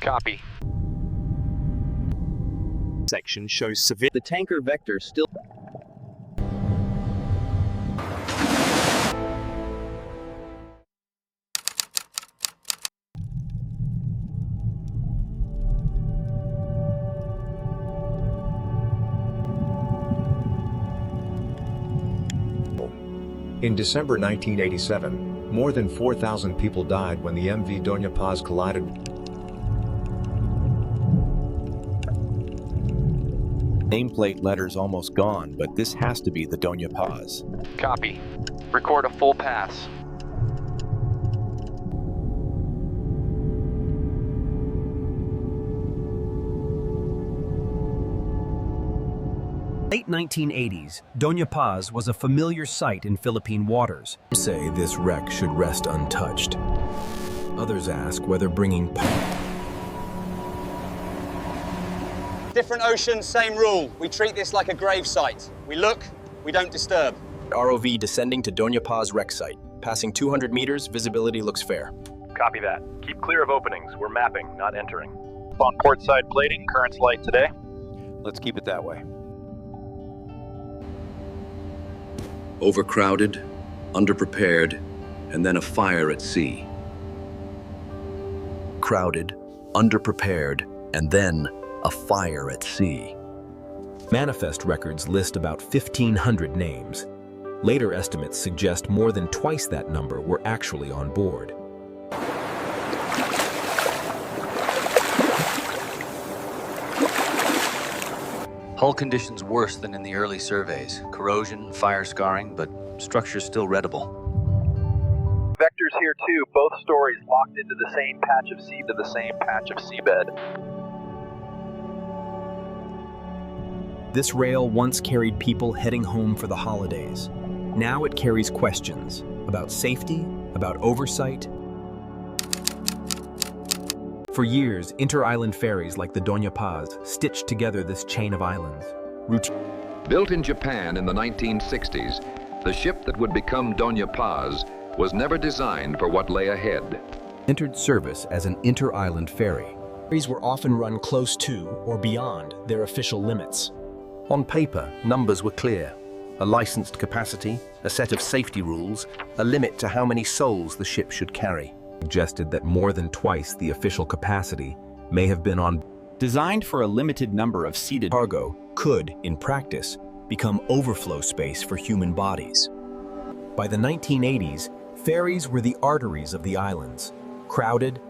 Copy. Section shows severe. The tanker vector still. In December 1987, more than 4,000 people died when the MV Doña Paz collided. Nameplate letter's almost gone, but this has to be the Doña Paz. Copy. Record a full pass. Late 1980s, Doña Paz was a familiar sight in Philippine waters. Some say this wreck should rest untouched. Others ask whether bringing Different ocean, same rule. We treat this like a grave site. We look, we don't disturb. ROV descending to Doña Paz wreck site. Passing 200 meters, visibility looks fair. Copy that. Keep clear of openings. We're mapping, not entering. On port side plating, currents light today. Let's keep it that way. Overcrowded, underprepared, and then a fire at sea. Crowded, underprepared, and then a fire at sea. Manifest records list about 1,500 names. Later estimates suggest more than twice that number were actually on board. Hull conditions worse than in the early surveys. Corrosion, fire scarring, but structure still readable. Vectors here too, both stories locked into the same patch of seabed. This rail once carried people heading home for the holidays. Now it carries questions about safety, about oversight. For years, inter-island ferries like the Doña Paz stitched together this chain of islands. Built in Japan in the 1960s, the ship that would become Doña Paz was never designed for what lay ahead. Entered service as an inter-island ferry. Ferries were often run close to or beyond their official limits. On paper, numbers were clear. A licensed capacity, a set of safety rules, a limit to how many souls the ship should carry. Suggested that more than twice the official capacity may have been on. Designed for a limited number of seated Cargo could, in practice, become overflow space for human bodies. By the 1980s, ferries were the arteries of the islands. Crowded,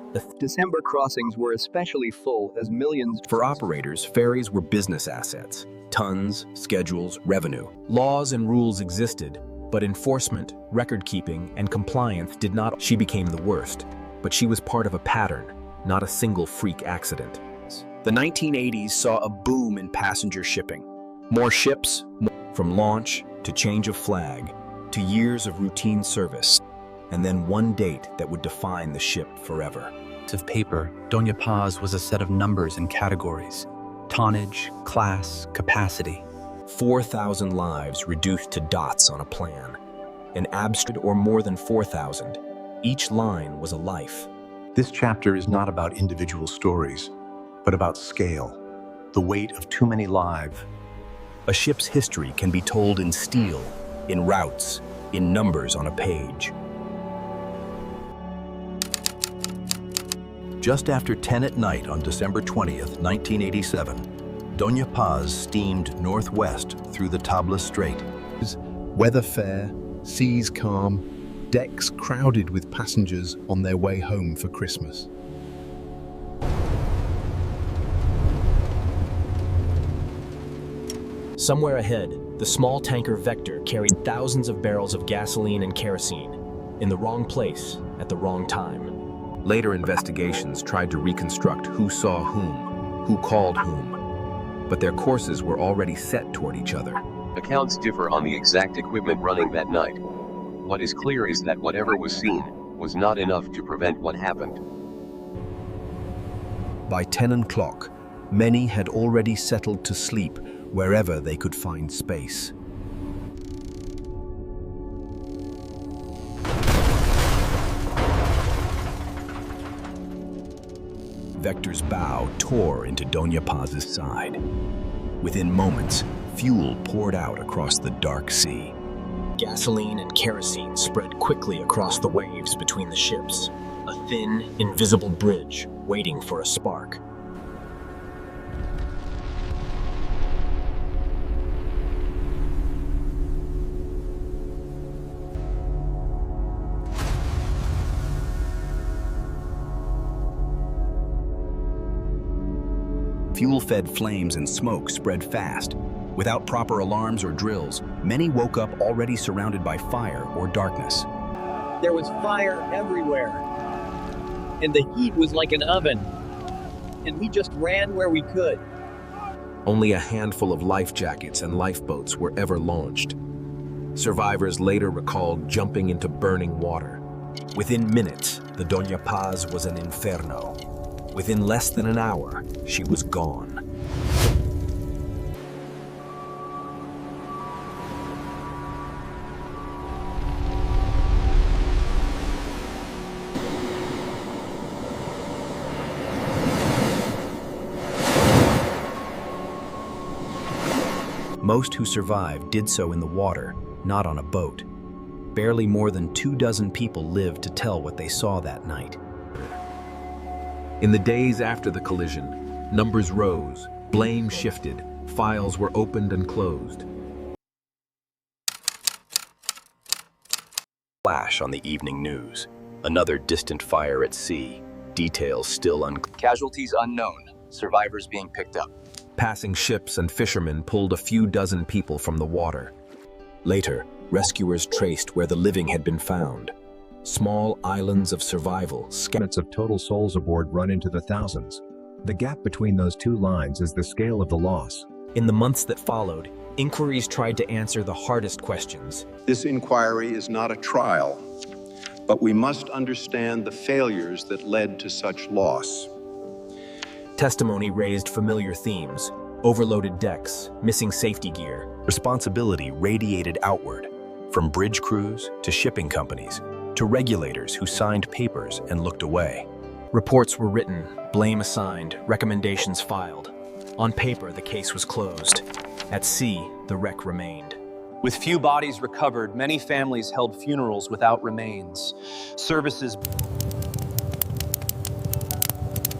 December crossings were especially full as millions. For operators, ferries were business assets. Tons, schedules, revenue. Laws and rules existed, but enforcement, record-keeping, and compliance did not. She became the worst, but she was part of a pattern, not a single freak accident. The 1980s saw a boom in passenger shipping. More ships, From launch to change of flag, to years of routine service, and then one date that would define the ship forever. Of paper, Doña Paz was a set of numbers and categories. Tonnage, class, capacity. 4,000 lives reduced to dots on a plan. An abstract or more than 4,000. Each line was a life. This chapter is not about individual stories, but about scale, the weight of too many lives. A ship's history can be told in steel, in routes, in numbers on a page. Just after 10 at night on December 20th, 1987, Doña Paz steamed northwest through the Tabla Strait. Weather fair, seas calm, decks crowded with passengers on their way home for Christmas. somewhere ahead, the small tanker Vector carried thousands of barrels of gasoline and kerosene, in the wrong place at the wrong time. Later investigations tried to reconstruct who saw whom, who called whom, but their courses were already set toward each other. Accounts differ on the exact equipment running that night. What is clear is that whatever was seen was not enough to prevent what happened. By 10 o'clock, many had already settled to sleep wherever they could find space. Vector's bow tore into Doña Paz's side. Within moments, fuel poured out across the dark sea. Gasoline and kerosene spread quickly across the waves between the ships, a thin, invisible bridge waiting for a spark. Fuel-fed flames and smoke spread fast. Without proper alarms or drills, many woke up already surrounded by fire or darkness. There was fire everywhere, and the heat was like an oven, and we just ran where we could. Only a handful of life jackets and lifeboats were ever launched. Survivors later recalled jumping into burning water. Within minutes, the Doña Paz was an inferno. Within less than an hour, she was gone. Most who survived did so in the water, not on a boat. Barely more than 24 people lived to tell what they saw that night. In the days after the collision, numbers rose, blame shifted, files were opened and closed. Flash on the evening news. Another distant fire at sea. Details still unclear. Casualties unknown. Survivors being picked up. Passing ships and fishermen pulled a few dozen people from the water. Later, rescuers traced where the living had been found. Small islands of survival. Estimates of total souls aboard run into the thousands. The gap between those two lines is the scale of the loss. In the months that followed, inquiries tried to answer the hardest questions. This inquiry is not a trial, but we must understand the failures that led to such loss. Testimony raised familiar themes: overloaded decks, missing safety gear. Responsibility radiated outward, from bridge crews to shipping companies, to regulators who signed papers and looked away. Reports were written, blame assigned, recommendations filed. On paper, the case was closed. At sea, the wreck remained. With few bodies recovered, many families held funerals without remains. Services.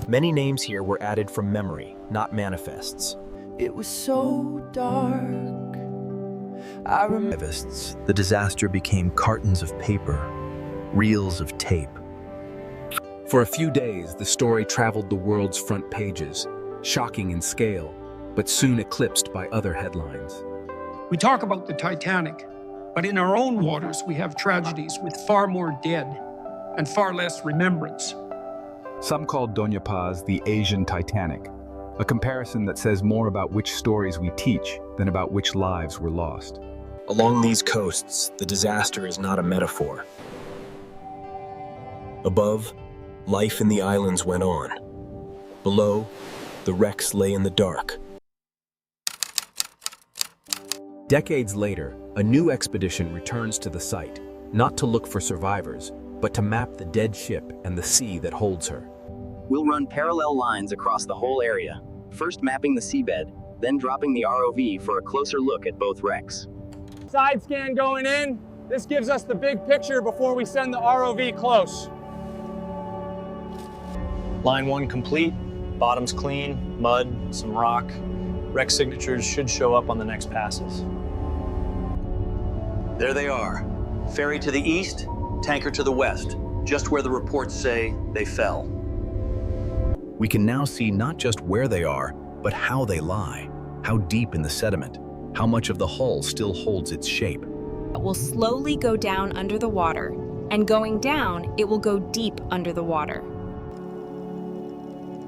Many names here were added from memory, not manifests. It was so dark. I remember. The disaster became cartons of paper, reels of tape. For a few days, the story traveled the world's front pages, shocking in scale, but soon eclipsed by other headlines. We talk about the Titanic, but in our own waters we have tragedies with far more dead and far less remembrance. Some called Doña Paz the Asian Titanic, a comparison that says more about which stories we teach than about which lives were lost. Along these coasts, the disaster is not a metaphor. Above, life in the islands went on. Below, the wrecks lay in the dark. Decades later, a new expedition returns to the site, not to look for survivors, but to map the dead ship and the sea that holds her. We'll run parallel lines across the whole area, first mapping the seabed, then dropping the ROV for a closer look at both wrecks. Side scan going in. This gives us the big picture before we send the ROV close. Line 1 complete, bottom's clean, mud, some rock. Wreck signatures should show up on the next passes. There they are. Ferry to the east, tanker to the west, just where the reports say they fell. We can now see not just where they are, but how they lie, how deep in the sediment, how much of the hull still holds its shape. It will slowly go down under the water, and going down, it will go deep under the water.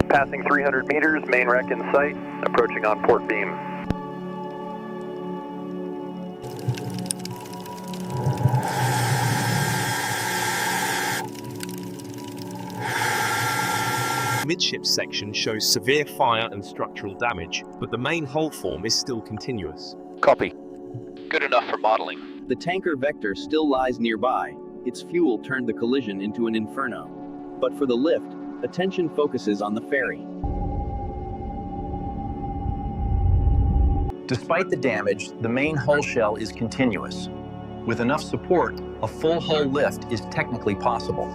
Passing 300 meters, main wreck in sight, approaching on port beam. Midship section shows severe fire and structural damage, but the main hull form is still continuous. Copy. Good enough for modeling. The tanker Vector still lies nearby. Its fuel turned the collision into an inferno. But for the lift, attention focuses on the ferry. Despite the damage, the main hull shell is continuous. With enough support, a full hull lift is technically possible.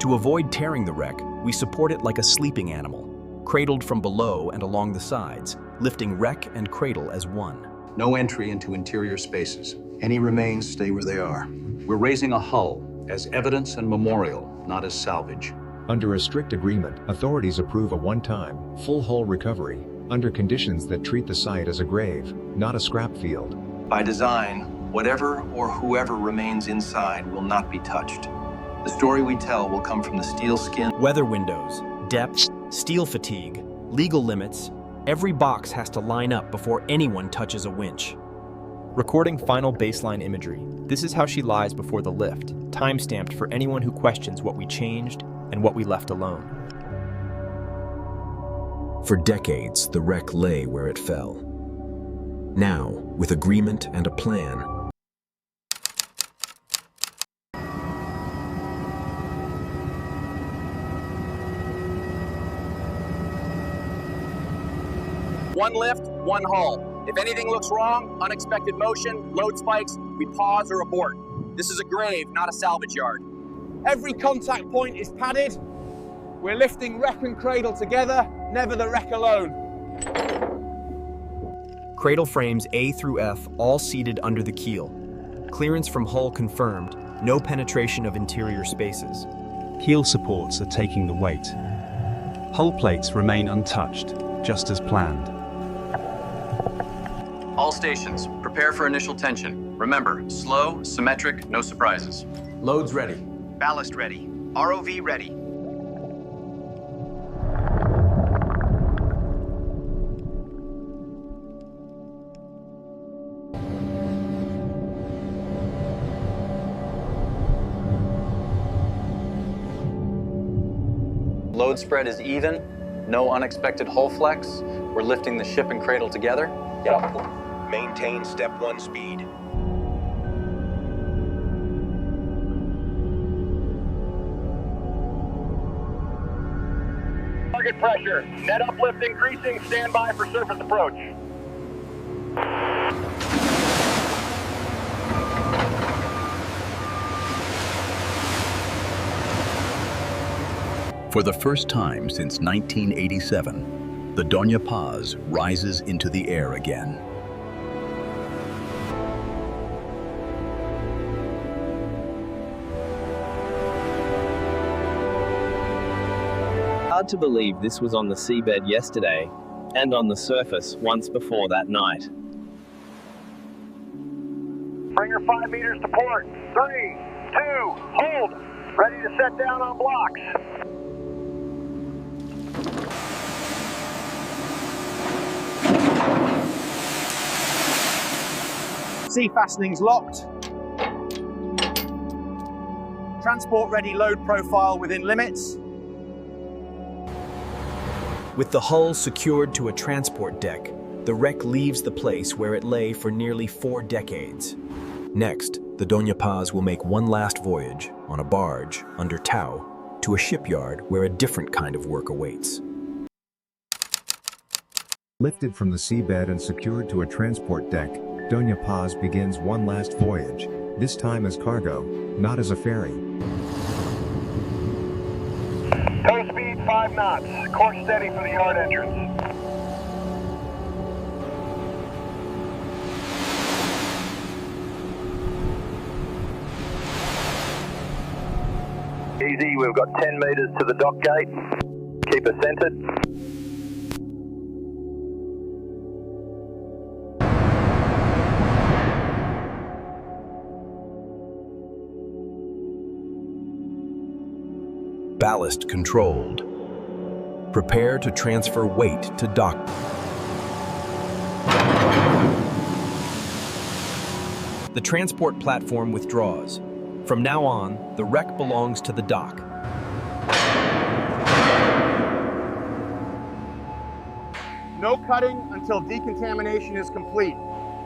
To avoid tearing the wreck, we support it like a sleeping animal, cradled from below and along the sides, lifting wreck and cradle as one. No entry into interior spaces. Any remains stay where they are. We're raising a hull as evidence and memorial, not as salvage. Under a strict agreement, authorities approve a one-time, full hull recovery, under conditions that treat the site as a grave, not a scrap field. By design, whatever or whoever remains inside will not be touched. The story we tell will come from the steel skin. Weather windows, depth, steel fatigue, legal limits, every box has to line up before anyone touches a winch. Recording final baseline imagery. This is how she lies before the lift, time-stamped for anyone who questions what we changed and what we left alone. For decades, the wreck lay where it fell. Now, with agreement and a plan, One lift, one hull. If anything looks wrong, unexpected motion, load spikes, we pause or abort. This is a grave, not a salvage yard. Every contact point is padded. We're lifting wreck and cradle together, never the wreck alone. Cradle frames A through F all seated under the keel. Clearance from hull confirmed, no penetration of interior spaces. Keel supports are taking the weight. Hull plates remain untouched, just as planned. All stations, prepare for initial tension. Remember, slow, symmetric, no surprises. Loads ready. Ballast ready. ROV ready. Load spread is even, no unexpected hull flex. We're lifting the ship and cradle together. Yep. Maintain step 1 speed. Target pressure. Net uplift increasing. Stand by for surface approach. For the first time since 1987, the Doña Paz rises into the air again. Hard to believe this was on the seabed yesterday, and on the surface once before that night. Bring her 5 meters to port. 3, 2, hold. Ready to set down on blocks. Sea fastenings locked. Transport ready load profile within limits. with the hull secured to a transport deck, the wreck leaves the place where it lay for nearly 4 decades. Next, the Doña Paz will make one last voyage on a barge under tow to a shipyard where a different kind of work awaits. Lifted from the seabed and secured to a transport deck, Doña Paz begins one last voyage, this time as cargo, not as a ferry. Tow speed 5 knots. Course steady for the yard entrance. Easy, we've got 10 meters to the dock gate. Keep her centered. Ballast controlled. Prepare to transfer weight to dock. The transport platform withdraws. From now on, the wreck belongs to the dock. No cutting until decontamination is complete.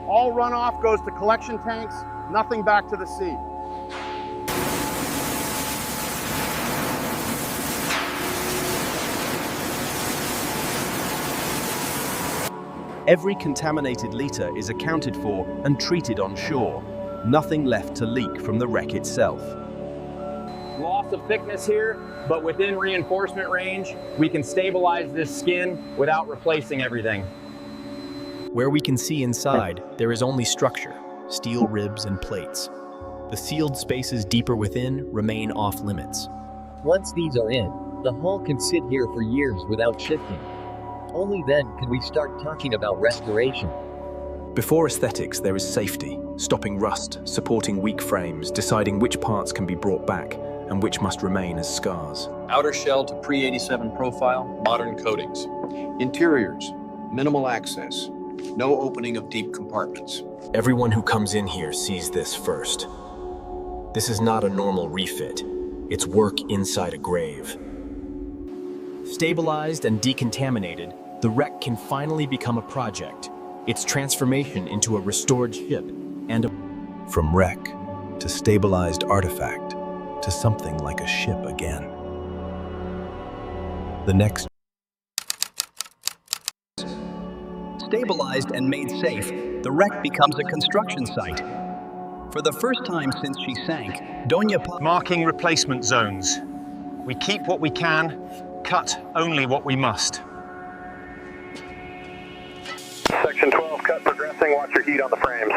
All runoff goes to collection tanks, nothing back to the sea. Every contaminated litre is accounted for and treated on shore. Nothing left to leak from the wreck itself. Loss of thickness here, but within reinforcement range, we can stabilize this skin without replacing everything. Where we can see inside, there is only structure, steel ribs and plates. The sealed spaces deeper within remain off limits. Once these are in, the hull can sit here for years without shifting. Only then can we start talking about restoration. Before aesthetics, there is safety, stopping rust, supporting weak frames, deciding which parts can be brought back and which must remain as scars. Outer shell to pre-87 profile, modern coatings. Interiors, minimal access, no opening of deep compartments. Everyone who comes in here sees this first. This is not a normal refit. It's work inside a grave. Stabilized and decontaminated, the wreck can finally become a project. Its transformation into a restored ship and a... From wreck to stabilized artifact to something like a ship again. The next... Stabilized and made safe, the wreck becomes a construction site. For the first time since she sank, Doña Paz... Marking replacement zones. We keep what we can, cut only what we must. Section 12, cut progressing. Watch your heat on the frames.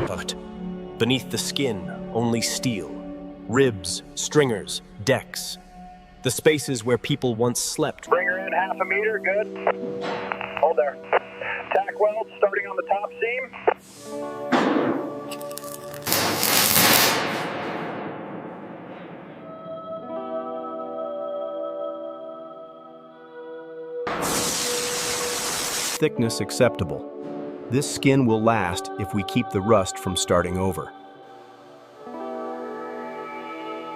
But beneath the skin, only steel. Ribs, stringers, decks. The spaces where people once slept. Bring her in 1/2 meter, good. Hold there. Tack weld starting on the top seam. Thickness acceptable. This skin will last if we keep the rust from starting over.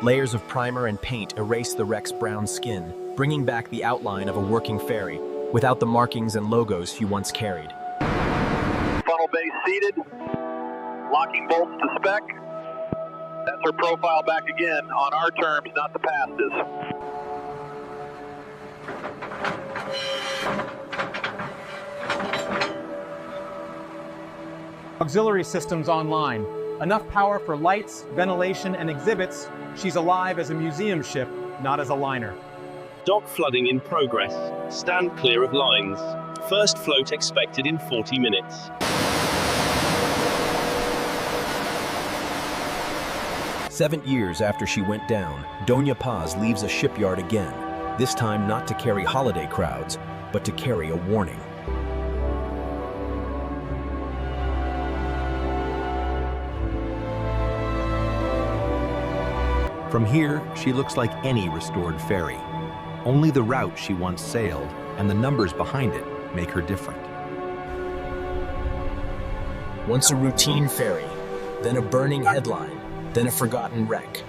Layers of primer and paint erase the wreck's brown skin, bringing back the outline of a working ferry, without the markings and logos she once carried. Funnel base seated. Locking bolts to spec. That's her profile back again, on our terms, not the past's. Auxiliary systems online. Enough power for lights, ventilation, and exhibits. She's alive as a museum ship, not as a liner. Dock flooding in progress. Stand clear of lines. First float expected in 40 minutes. Seven years after she went down, Doña Paz leaves a shipyard again, this time not to carry holiday crowds, but to carry a warning. From here, she looks like any restored ferry. Only the route she once sailed and the numbers behind it make her different. Once a routine ferry, then a burning headline, then a forgotten wreck.